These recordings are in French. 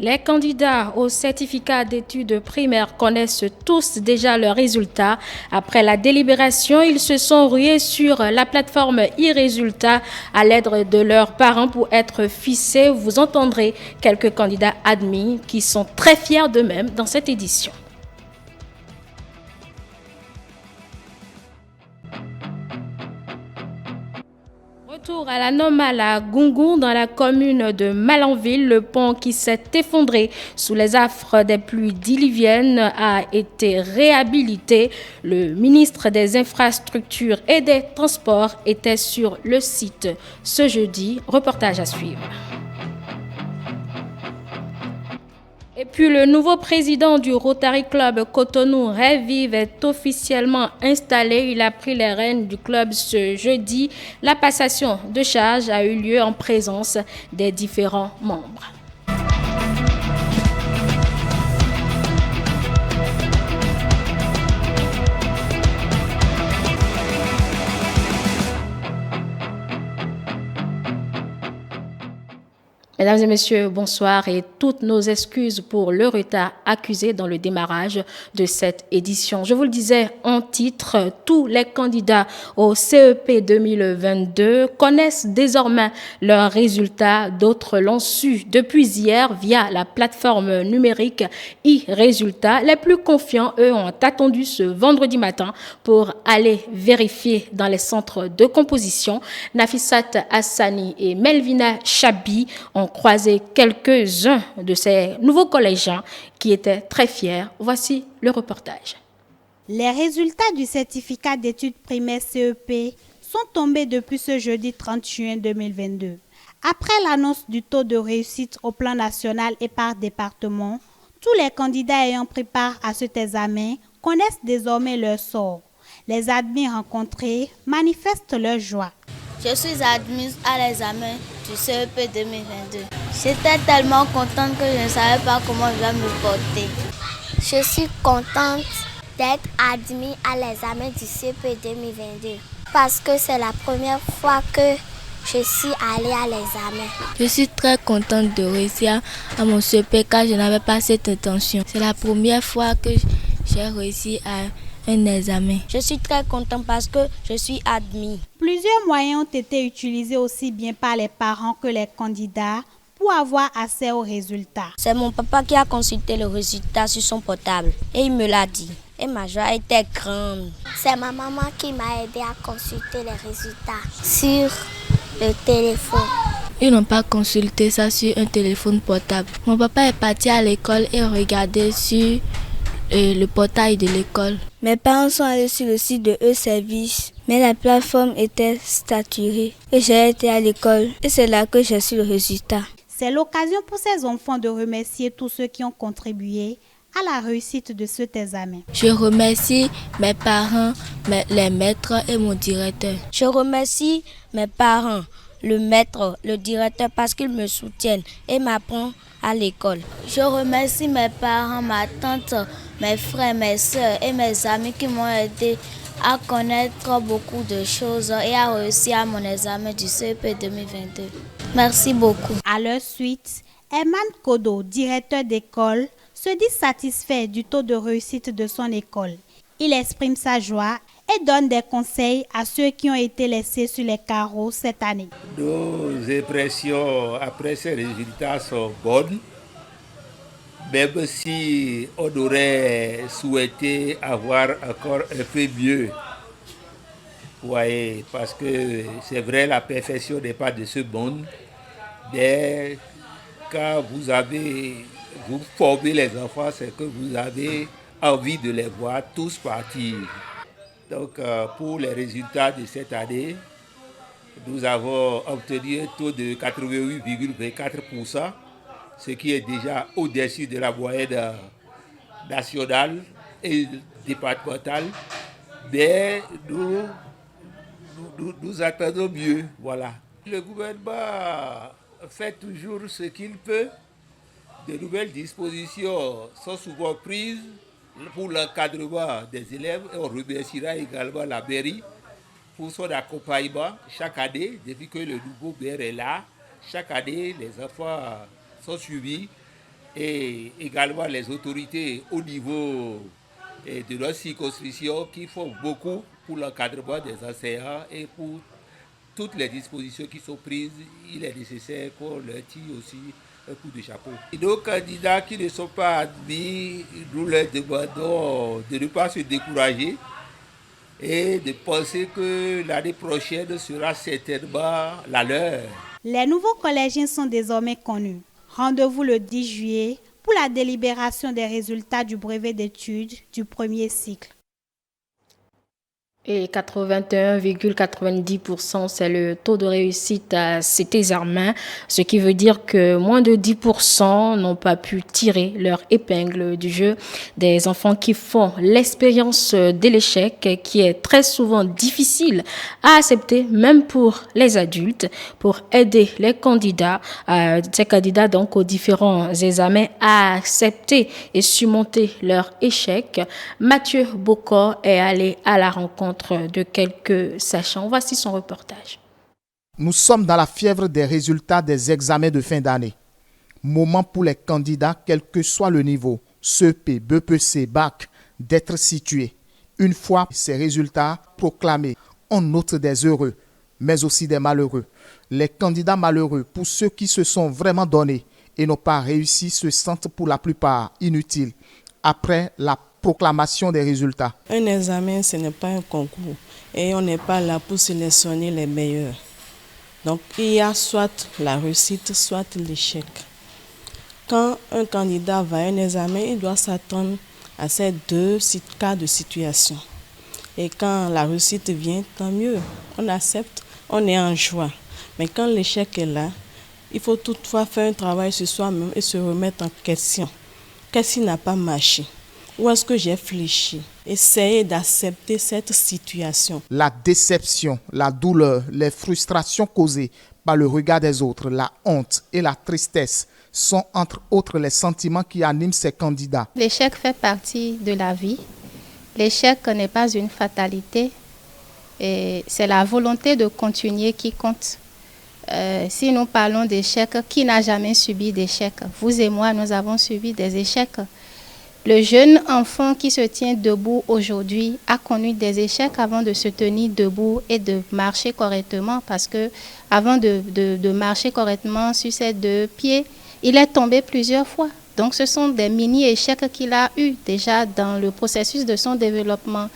Les candidats au certificat d'études primaires connaissent tous déjà leurs résultats. Après la délibération, ils se sont rués sur la plateforme e-Résultats à l'aide de leurs parents pour être fichés. Vous entendrez quelques candidats admis qui sont très fiers d'eux-mêmes dans cette édition. Retour à la normale à Goungou, dans la commune de Malanville. Le pont qui s'est effondré sous les affres des pluies diluviennes a été réhabilité. Le ministre des Infrastructures et des Transports était sur le site ce jeudi. Reportage à suivre. Et puis le nouveau président du Rotary Club Cotonou, Revive, est officiellement installé. Il a pris les rênes du club ce jeudi. La passation de charge a eu lieu en présence des différents membres. Mesdames et messieurs, bonsoir et toutes nos excuses pour le retard accusé dans le démarrage de cette édition. Je vous le disais en titre, tous les candidats au CEP 2022 connaissent désormais leurs résultats. D'autres l'ont su depuis hier via la plateforme numérique e-Résultats. Les plus confiants, eux, ont attendu ce vendredi matin pour aller vérifier dans les centres de composition. Nafissat Hassani et Melvina Chabi ont croisé quelques-uns de ces nouveaux collégiens qui étaient très fiers. Voici le reportage. Les résultats du certificat d'études primaires CEP sont tombés depuis ce jeudi 30 juin 2022. Après l'annonce du taux de réussite au plan national et par département, tous les candidats ayant pris part à cet examen connaissent désormais leur sort. Les admis rencontrés manifestent leur joie. Je suis admise à l'examen du CEP 2022. J'étais tellement contente que je ne savais pas comment je vais me porter. Je suis contente d'être admise à l'examen du CEP 2022 parce que c'est la première fois que je suis allée à l'examen. Je suis très contente de réussir à mon CEP car je n'avais pas cette intention. C'est la première fois que j'ai réussi à un examen. Je suis très contente parce que je suis admis. Plusieurs moyens ont été utilisés aussi bien par les parents que les candidats pour avoir accès aux résultats. C'est mon papa qui a consulté le résultat sur son portable et il me l'a dit. Et ma joie était grande. C'est ma maman qui m'a aidé à consulter les résultats sur le téléphone. Ils n'ont pas consulté ça sur un téléphone portable. Mon papa est parti à l'école et regardait sur le portail de l'école. Mes parents sont allés sur le site de e-service, mais la plateforme était saturée et j'ai été à l'école et c'est là que j'ai su le résultat. C'est l'occasion pour ces enfants de remercier tous ceux qui ont contribué à la réussite de cet examen. Je remercie mes parents, les maîtres et mon directeur. Je remercie mes parents, le maître, le directeur parce qu'ils me soutiennent et m'apprennent à l'école. Je remercie mes parents, ma tante, mes frères, mes soeurs et mes amis qui m'ont aidé à connaître beaucoup de choses et à réussir à mon examen du CEP 2022. Merci beaucoup. À leur suite, Herman Kodo, directeur d'école, se dit satisfait du taux de réussite de son école. Il exprime sa joie et donne des conseils à ceux qui ont été laissés sur les carreaux cette année. Nos impressions après ces résultats sont bonnes, même si on aurait souhaité avoir encore un peu mieux. Ouais, parce que c'est vrai, la perfection n'est pas de ce monde, mais quand vous formez les enfants, c'est que vous avez envie de les voir tous partir. Donc, pour les résultats de cette année, nous avons obtenu un taux de 88,24%, ce qui est déjà au-dessus de la moyenne nationale et départementale. Mais nous attendons mieux. Voilà. Le gouvernement fait toujours ce qu'il peut. De nouvelles dispositions sont souvent prises pour l'encadrement des élèves et on remerciera également la mairie pour son accompagnement chaque année. Depuis que le nouveau maire est là, chaque année les enfants sont suivis et également les autorités au niveau de leur circonscription qui font beaucoup pour l'encadrement des enseignants et pour toutes les dispositions qui sont prises. Il est nécessaire qu'on leur tire aussi un coup de chapeau. Et nos candidats qui ne sont pas admis, nous leur demandons de ne pas se décourager et de penser que l'année prochaine sera certainement la leur. Les nouveaux collégiens sont désormais connus. Rendez-vous le 10 juillet pour la délibération des résultats du brevet d'études du premier cycle. Et 81,90%, c'est le taux de réussite à cet examen, ce qui veut dire que moins de 10% n'ont pas pu tirer leur épingle du jeu. Des enfants qui font l'expérience de l'échec, qui est très souvent difficile à accepter, même pour les adultes, pour aider les candidats, ces candidats donc aux différents examens à accepter et surmonter leur échec. Mathieu Bocor est allé à la rencontre de quelques sachants. Voici son reportage. Nous sommes dans la fièvre des résultats des examens de fin d'année. Moment pour les candidats, quel que soit le niveau, CEP, BEPC, BAC, d'être situés. Une fois ces résultats proclamés, on note des heureux, mais aussi des malheureux. Les candidats malheureux, pour ceux qui se sont vraiment donnés et n'ont pas réussi, se sentent pour la plupart inutiles après la proclamation des résultats. Un examen, ce n'est pas un concours et on n'est pas là pour sélectionner les meilleurs. Donc, il y a soit la réussite, soit l'échec. Quand un candidat va à un examen, il doit s'attendre à ces deux cas de situation. Et quand la réussite vient, tant mieux. On accepte, on est en joie. Mais quand l'échec est là, il faut toutefois faire un travail sur soi-même et se remettre en question. Qu'est-ce qui n'a pas marché? Où est-ce que j'ai fléchi? Essayer d'accepter cette situation. La déception, la douleur, les frustrations causées par le regard des autres, la honte et la tristesse sont entre autres les sentiments qui animent ces candidats. L'échec fait partie de la vie. L'échec n'est pas une fatalité. Et c'est la volonté de continuer qui compte. Si nous parlons d'échec, qui n'a jamais subi d'échec? Vous et moi, nous avons subi des échecs. Le jeune enfant qui se tient debout aujourd'hui a connu des échecs avant de se tenir debout et de marcher correctement, parce que avant de marcher correctement sur ses deux pieds, il est tombé plusieurs fois. Donc ce sont des mini-échecs qu'il a eus déjà dans le processus de son développement.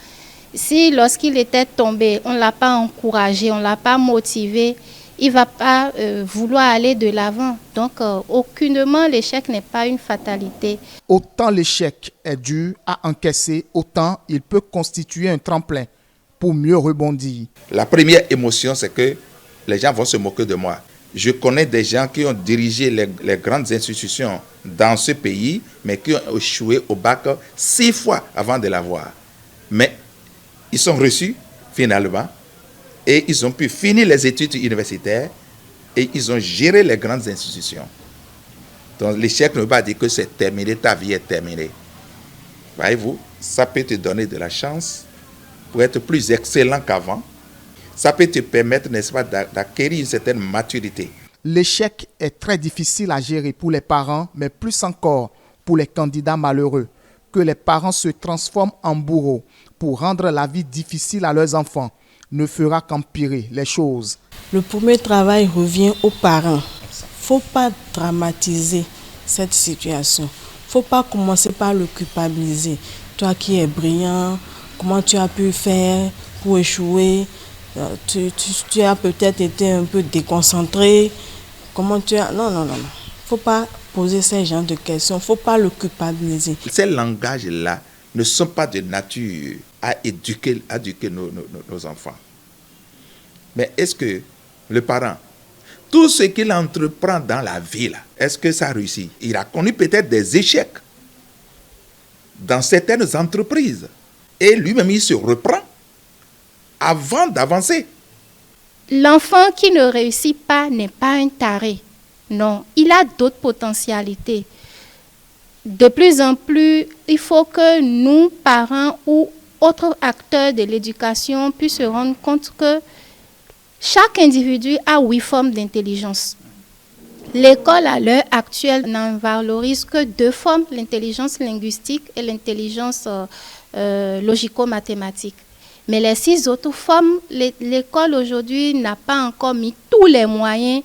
Si lorsqu'il était tombé, on ne l'a pas encouragé, on ne l'a pas motivé, il ne va pas vouloir aller de l'avant. Donc, aucunement, l'échec n'est pas une fatalité. Autant l'échec est dur à encaisser, autant il peut constituer un tremplin pour mieux rebondir. La première émotion, c'est que les gens vont se moquer de moi. Je connais des gens qui ont dirigé les grandes institutions dans ce pays, mais qui ont échoué au bac 6 fois avant de l'avoir. Mais ils sont reçus, finalement, et ils ont pu finir les études universitaires et ils ont géré les grandes institutions. Donc l'échec ne veut pas dire que c'est terminé, ta vie est terminée. Voyez-vous, ça peut te donner de la chance pour être plus excellent qu'avant. Ça peut te permettre, n'est-ce pas, d'acquérir une certaine maturité. L'échec est très difficile à gérer pour les parents, mais plus encore pour les candidats malheureux, que les parents se transforment en bourreaux pour rendre la vie difficile à leurs enfants, ne fera qu'empirer les choses. Le premier travail revient aux parents. Il ne faut pas dramatiser cette situation. Il ne faut pas commencer par le culpabiliser. Toi qui es brillant, comment tu as pu faire pour échouer? Tu as peut-être été un peu déconcentré. Comment tu as... Non. Il ne faut pas poser ce genre de questions. Il ne faut pas le culpabiliser. Ces langages-là ne sont pas de nature à éduquer nos enfants. Mais est-ce que le parent, tout ce qu'il entreprend dans la vie, là, est-ce que ça réussit? Il a connu peut-être des échecs dans certaines entreprises. Et lui-même, il se reprend avant d'avancer. L'enfant qui ne réussit pas n'est pas un taré. Non, il a d'autres potentialités. De plus en plus, il faut que nous, parents ou autres acteurs de l'éducation, puissent se rendre compte que chaque individu a 8 formes d'intelligence. L'école, à l'heure actuelle, n'en valorise que 2 formes, l'intelligence linguistique et l'intelligence logico-mathématique. Mais les 6 autres formes, l'école aujourd'hui n'a pas encore mis tous les moyens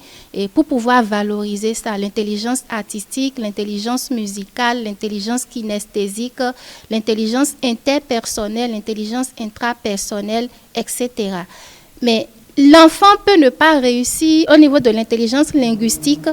pour pouvoir valoriser ça. L'intelligence artistique, l'intelligence musicale, l'intelligence kinesthésique, l'intelligence interpersonnelle, l'intelligence intrapersonnelle, etc. Mais l'enfant peut ne pas réussir au niveau de l'intelligence linguistique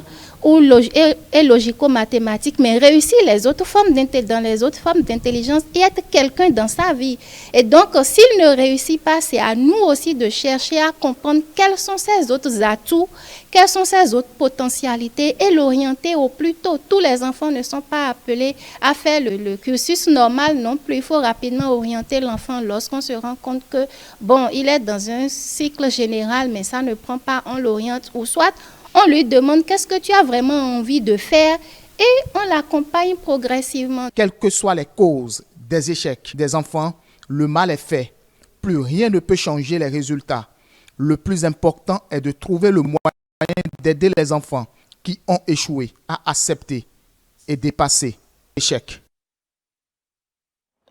et logico-mathématique, mais réussir les autres formes dans les autres formes d'intelligence et être quelqu'un dans sa vie. Et donc, s'il ne réussit pas, c'est à nous aussi de chercher à comprendre quels sont ses autres atouts, quelles sont ses autres potentialités et l'orienter au plus tôt. Tous les enfants ne sont pas appelés à faire le cursus normal non plus. Il faut rapidement orienter l'enfant lorsqu'on se rend compte que, bon, il est dans un cycle général, mais ça ne prend pas, on l'oriente ou soit on lui demande qu'est-ce que tu as vraiment envie de faire et on l'accompagne progressivement. Quelles que soient les causes des échecs des enfants, le mal est fait. Plus rien ne peut changer les résultats. Le plus important est de trouver le moyen d'aider les enfants qui ont échoué à accepter et dépasser l'échec.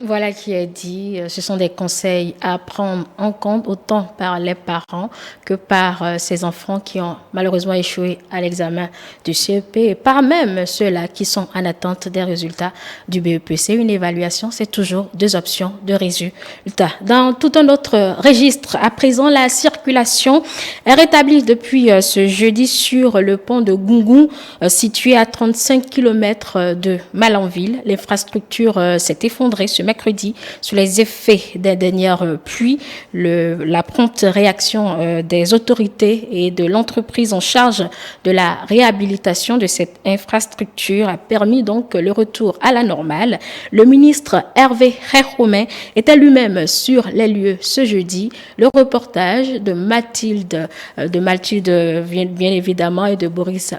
Voilà qui est dit. Ce sont des conseils à prendre en compte autant par les parents que par ces enfants qui ont malheureusement échoué à l'examen du CEP et par même ceux-là qui sont en attente des résultats du BEPC. Une évaluation, c'est toujours 2 options de résultats. Dans tout un autre registre, à présent, la circulation est rétablie depuis ce jeudi sur le pont de Gungun, situé à 35 km de Malanville. L'infrastructure s'est effondrée ce mercredi sous les effets des dernières pluies. La prompte réaction des autorités et de l'entreprise en charge de la réhabilitation de cette infrastructure a permis donc le retour à la normale. Le ministre Hervé Khéroumé était lui-même sur les lieux ce jeudi. Le reportage de Mathilde bien évidemment et de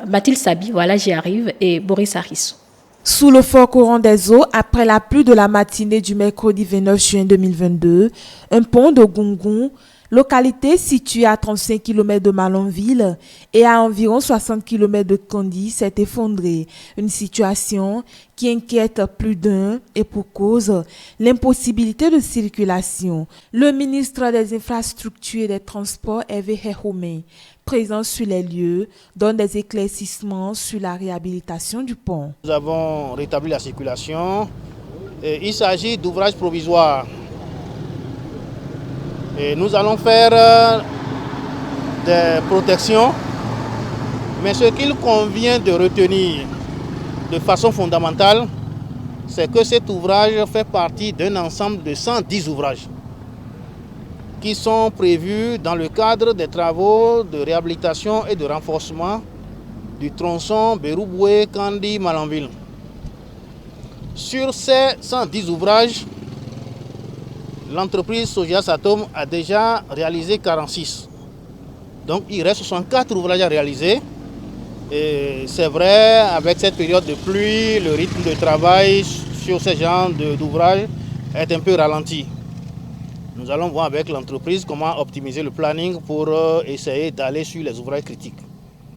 Mathilde Sabi, voilà j'y arrive, et Boris Harissou. Sous le fort courant des eaux, après la pluie de la matinée du mercredi 29 juin 2022, un pont de Gungun, localité située à 35 km de Malanville et à environ 60 km de Kandy, s'est effondré. Une situation qui inquiète plus d'un et pour cause, l'impossibilité de circulation. Le ministre des Infrastructures et des Transports, Hervé Khéroumé, présent sur les lieux, donne des éclaircissements sur la réhabilitation du pont. Nous avons rétabli la circulation. Il s'agit d'ouvrages provisoires. Et nous allons faire des protections, mais ce qu'il convient de retenir de façon fondamentale, c'est que cet ouvrage fait partie d'un ensemble de 110 ouvrages qui sont prévus dans le cadre des travaux de réhabilitation et de renforcement du tronçon Berouboué-Kandy-Malanville. Sur ces 110 ouvrages, l'entreprise Soja Satom a déjà réalisé 46. Donc il reste 64 ouvrages à réaliser. Et c'est vrai, avec cette période de pluie, le rythme de travail sur ce genre d'ouvrages est un peu ralenti. Nous allons voir avec l'entreprise comment optimiser le planning pour essayer d'aller sur les ouvrages critiques.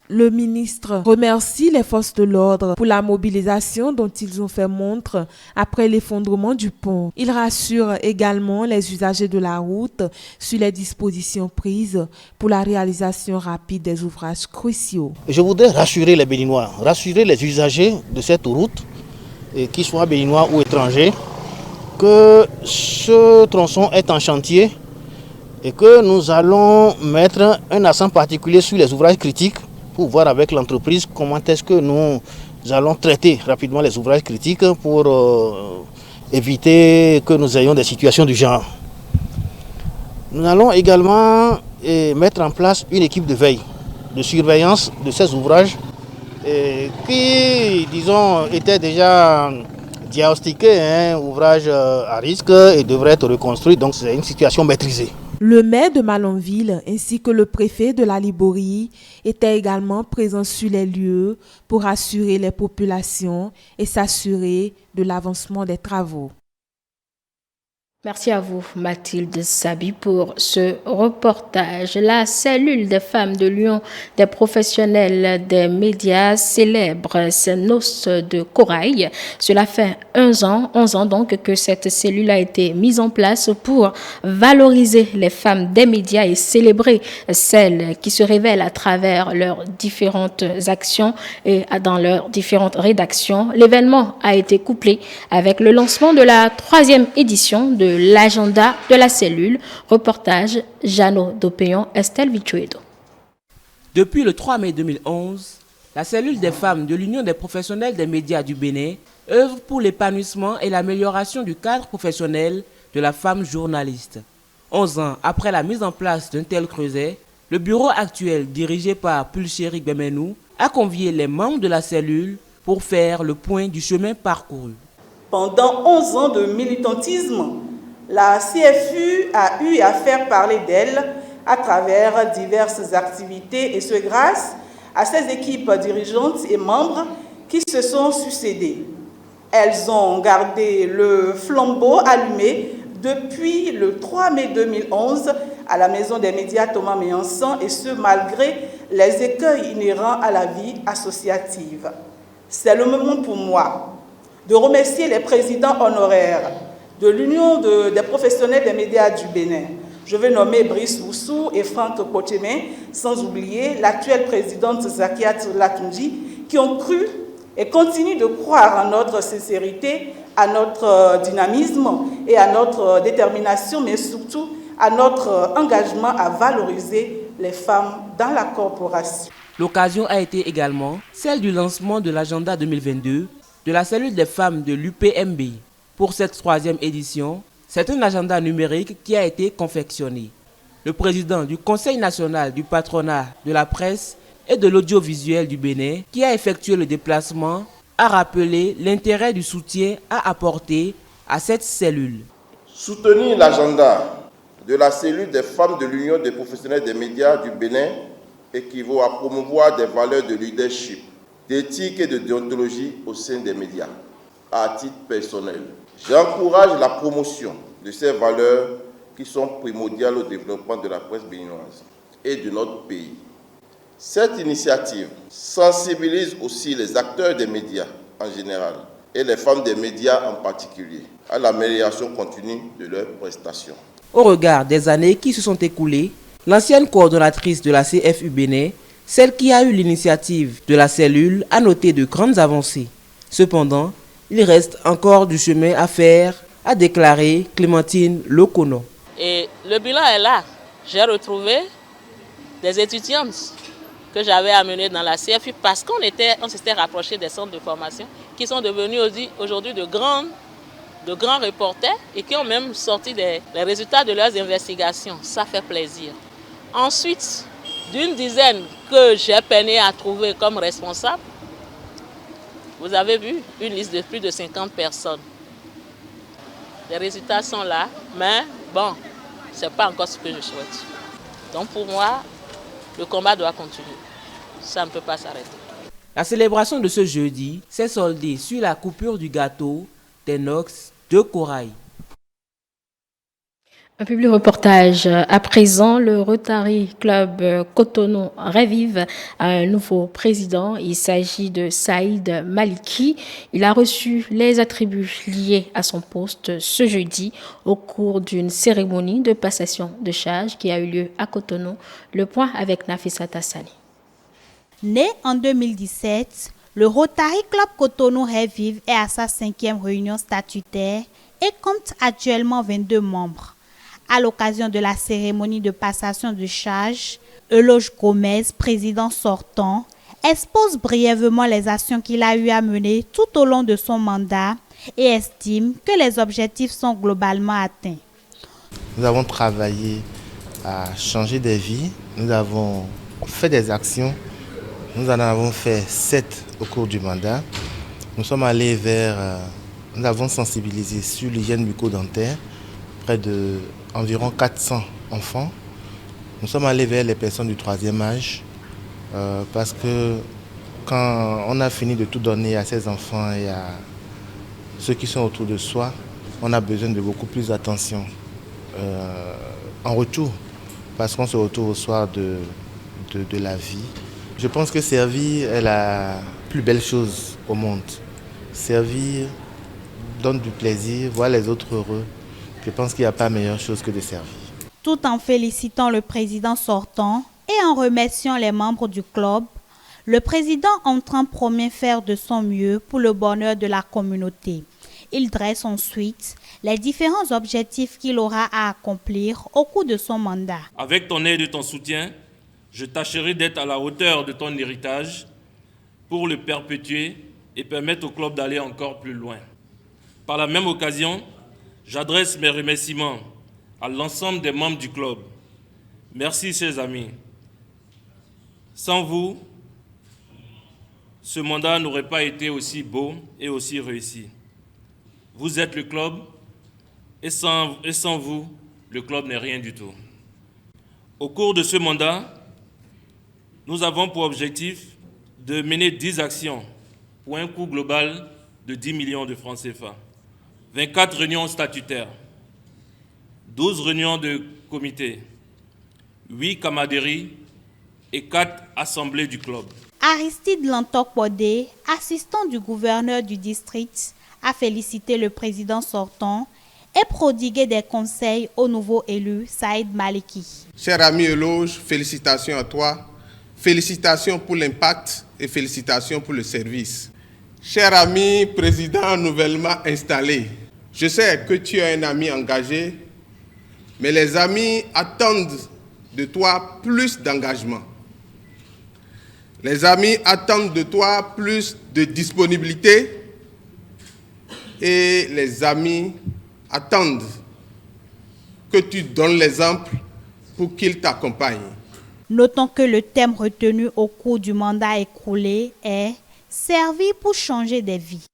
Le ministre remercie les forces de l'ordre pour la mobilisation dont ils ont fait montre après l'effondrement du pont. Il rassure également les usagers de la route sur les dispositions prises pour la réalisation rapide des ouvrages cruciaux. Je voudrais rassurer les Béninois, rassurer les usagers de cette route, qu'ils soient béninois ou étrangers, que ce tronçon est en chantier et que nous allons mettre un accent particulier sur les ouvrages critiques pour voir avec l'entreprise comment est-ce que nous allons traiter rapidement les ouvrages critiques pour éviter que nous ayons des situations du genre. Nous allons également mettre en place une équipe de veille, de surveillance de ces ouvrages qui, disons, étaient déjà diagnostiqués, ouvrages à risque et devraient être reconstruits, donc c'est une situation maîtrisée. Le maire de Malanville ainsi que le préfet de la Liborie étaient également présents sur les lieux pour assurer les populations et s'assurer de l'avancement des travaux. Merci à vous, Mathilde Sabi, pour ce reportage. La cellule des femmes de l'Union des professionnels des médias célèbre ses noces de corail. Cela fait 11 ans donc que cette cellule a été mise en place pour valoriser les femmes des médias et célébrer celles qui se révèlent à travers leurs différentes actions et dans leurs différentes rédactions. L'événement a été couplé avec le lancement de la 3e édition de l'agenda de la cellule. Reportage Jeannot Dopéon, Estelle Vichuedo. Depuis le 3 mai 2011, la cellule des femmes de l'Union des professionnels des médias du Bénin œuvre pour l'épanouissement et l'amélioration du cadre professionnel de la femme journaliste. 11 ans après la mise en place d'un tel creuset, le bureau actuel dirigé par Pulchéri Bemenou a convié les membres de la cellule pour faire le point du chemin parcouru. Pendant 11 ans de militantisme, la CFU a eu à faire parler d'elle à travers diverses activités et ce grâce à ses équipes dirigeantes et membres qui se sont succédés. Elles ont gardé le flambeau allumé depuis le 3 mai 2011 à la Maison des médias Thomas Méançon et ce malgré les écueils inhérents à la vie associative. C'est le moment pour moi de remercier les présidents honoraires de l'Union des professionnels des médias du Bénin. Je veux nommer Brice Oussou et Franck Pochemin, sans oublier l'actuelle présidente Zakiat Latunji, qui ont cru et continuent de croire à notre sincérité, à notre dynamisme et à notre détermination, mais surtout à notre engagement à valoriser les femmes dans la corporation. L'occasion a été également celle du lancement de l'agenda 2022 de la cellule des femmes de l'UPMB. Pour cette 3e édition, c'est un agenda numérique qui a été confectionné. Le président du Conseil national du patronat de la presse et de l'audiovisuel du Bénin, qui a effectué le déplacement, a rappelé l'intérêt du soutien à apporter à cette cellule. Soutenir l'agenda de la cellule des femmes de l'Union des professionnels des médias du Bénin équivaut à promouvoir des valeurs de leadership, d'éthique et de déontologie au sein des médias. À titre personnel, j'encourage la promotion de ces valeurs qui sont primordiales au développement de la presse béninoise et de notre pays. Cette initiative sensibilise aussi les acteurs des médias en général et les femmes des médias en particulier à l'amélioration continue de leurs prestations. Au regard des années qui se sont écoulées, l'ancienne coordonnatrice de la CFU Bénin, celle qui a eu l'initiative de la cellule, a noté de grandes avancées. Cependant, il reste encore du chemin à faire, a déclaré Clémentine Lokono. Et le bilan est là. J'ai retrouvé des étudiantes que j'avais amenées dans la CFU parce qu'on s'était rapproché des centres de formation qui sont devenus aujourd'hui de grands reporters et qui ont même sorti les résultats de leurs investigations. Ça fait plaisir. Ensuite, d'une dizaine que j'ai peiné à trouver comme responsables, vous avez vu une liste de plus de 50 personnes. Les résultats sont là, mais bon, ce n'est pas encore ce que je souhaite. Donc pour moi, le combat doit continuer. Ça ne peut pas s'arrêter. La célébration de ce jeudi s'est soldée sur la coupure du gâteau des noces de corail. Un public reportage. À présent, le Rotary Club Cotonou revive un nouveau président. Il s'agit de Saïd Maliki. Il a reçu les attributs liés à son poste ce jeudi au cours d'une cérémonie de passation de charge qui a eu lieu à Cotonou. Le point avec Nafissa Tassani. Né en 2017, le Rotary Club Cotonou revive est à sa 5e réunion statutaire et compte actuellement 22 membres. À l'occasion de la cérémonie de passation de charge, Eloge Gomez, président sortant, expose brièvement les actions qu'il a eu à mener tout au long de son mandat et estime que les objectifs sont globalement atteints. Nous avons travaillé à changer des vies, nous avons fait des actions, nous en avons fait 7 au cours du mandat. Nous sommes allés nous avons sensibilisé sur l'hygiène bucco-dentaire, près de environ 400 enfants. Nous sommes allés vers les personnes du 3e âge parce que quand on a fini de tout donner à ces enfants et à ceux qui sont autour de soi, on a besoin de beaucoup plus d'attention en retour, parce qu'on se retrouve au soir de la vie. Je pense que servir est la plus belle chose au monde. Servir donne du plaisir, voir les autres heureux. Je pense qu'il n'y a pas meilleure chose que de servir. Tout en félicitant le président sortant et en remerciant les membres du club, le président entrant promet faire de son mieux pour le bonheur de la communauté. Il dresse ensuite les différents objectifs qu'il aura à accomplir au cours de son mandat. Avec ton aide et ton soutien, je tâcherai d'être à la hauteur de ton héritage pour le perpétuer et permettre au club d'aller encore plus loin. Par la même occasion, j'adresse mes remerciements à l'ensemble des membres du club. Merci, chers amis. Sans vous, ce mandat n'aurait pas été aussi beau et aussi réussi. Vous êtes le club et sans vous, le club n'est rien du tout. Au cours de ce mandat, nous avons pour objectif de mener 10 actions pour un coût global de 10 millions de francs CFA. 24 réunions statutaires, 12 réunions de comité, 8 camaraderies et 4 assemblées du club. Aristide Lantok-Podé, assistant du gouverneur du district, a félicité le président sortant et prodigué des conseils au nouveau élu Saïd Maliki. Cher ami Eloge, félicitations à toi, félicitations pour l'impact et félicitations pour le service. Cher ami président nouvellement installé, je sais que tu es un ami engagé, mais les amis attendent de toi plus d'engagement. Les amis attendent de toi plus de disponibilité et les amis attendent que tu donnes l'exemple pour qu'ils t'accompagnent. Notons que le thème retenu au cours du mandat écoulé est « Servir pour changer des vies ».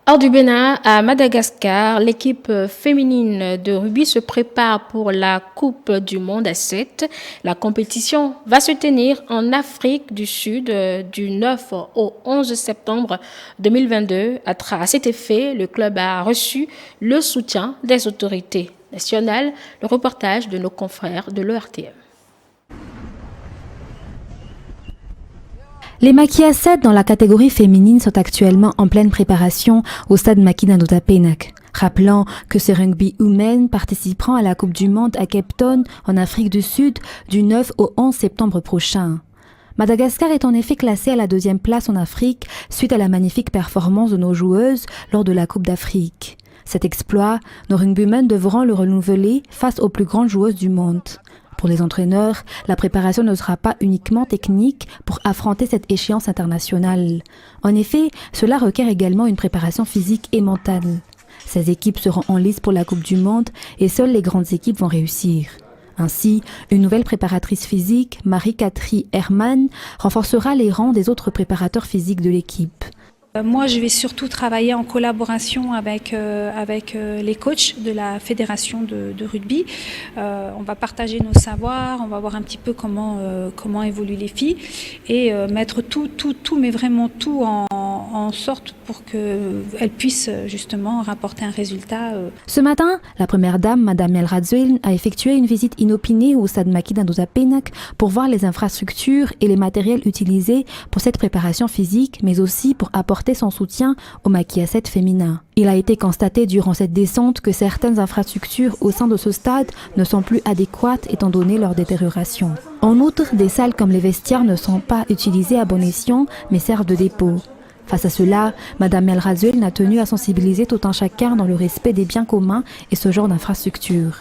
Hors du Bénin, à Madagascar, l'équipe féminine de rugby se prépare pour la Coupe du Monde à 7. La compétition va se tenir en Afrique du Sud du 9 au 11 septembre 2022. À cet effet, le club a reçu le soutien des autorités nationales. Le reportage de nos confrères de l'ERTM. Les Maquis à 7 dans la catégorie féminine sont actuellement en pleine préparation au stade Maki d'Andota Pénac. Rappelant que ces rugby women participeront à la Coupe du Monde à Cape Town en Afrique du Sud du 9 au 11 septembre prochain. Madagascar est en effet classé à la 2e place en Afrique suite à la magnifique performance de nos joueuses lors de la Coupe d'Afrique. Cet exploit, nos rugbymen devront le renouveler face aux plus grandes joueuses du monde. Pour les entraîneurs, la préparation ne sera pas uniquement technique pour affronter cette échéance internationale. En effet, cela requiert également une préparation physique et mentale. Ces équipes seront en lice pour la Coupe du Monde et seules les grandes équipes vont réussir. Ainsi, une nouvelle préparatrice physique, Marie-Catherine Herman, renforcera les rangs des autres préparateurs physiques de l'équipe. Moi, je vais surtout travailler en collaboration avec les coachs de la fédération de rugby. On va partager nos savoirs, on va voir un petit peu comment évoluent les filles et mettre tout, mais vraiment tout en sorte pour qu'elles puissent justement rapporter un résultat. Ce matin, la première dame, Madame El Radzuel, a effectué une visite inopinée au stade Maki d'Andota Pénac pour voir les infrastructures et les matériels utilisés pour cette préparation physique, mais aussi pour apporter son soutien au Maki à 7 féminin. Il a été constaté durant cette descente que certaines infrastructures au sein de ce stade ne sont plus adéquates étant donné leur détérioration. En outre, des salles comme les vestiaires ne sont pas utilisées à bon escient mais servent de dépôt. Face à cela, Madame El Radzuel a tenu à sensibiliser tout un chacun dans le respect des biens communs et ce genre d'infrastructures.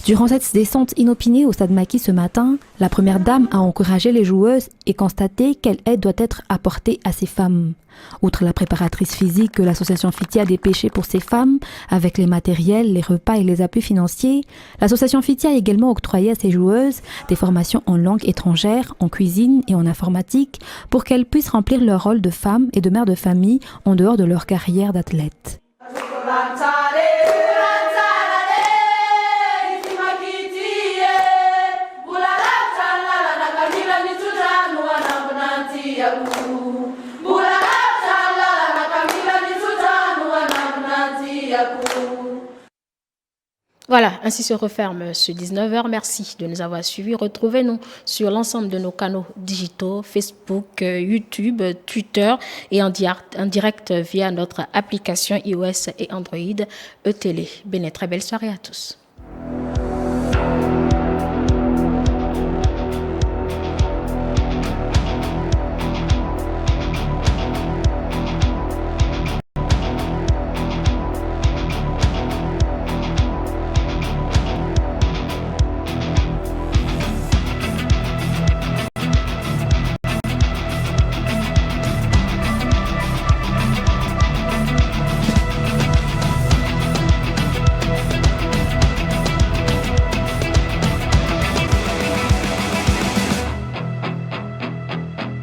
Durant cette descente inopinée au stade Maki ce matin, la première dame a encouragé les joueuses et constaté quelle aide doit être apportée à ces femmes. Outre la préparatrice physique que l'association Fiti a dépêchée pour ces femmes, avec les matériels, les repas et les appuis financiers, l'association Fiti a également octroyé à ces joueuses des formations en langue étrangère, en cuisine et en informatique pour qu'elles puissent remplir leur rôle de femmes et de mères de famille en dehors de leur carrière d'athlète. Voilà, ainsi se referme ce 19h. Merci de nous avoir suivis. Retrouvez-nous sur l'ensemble de nos canaux digitaux, Facebook, YouTube, Twitter et en direct via notre application iOS et Android e-télé. Très belle soirée à tous.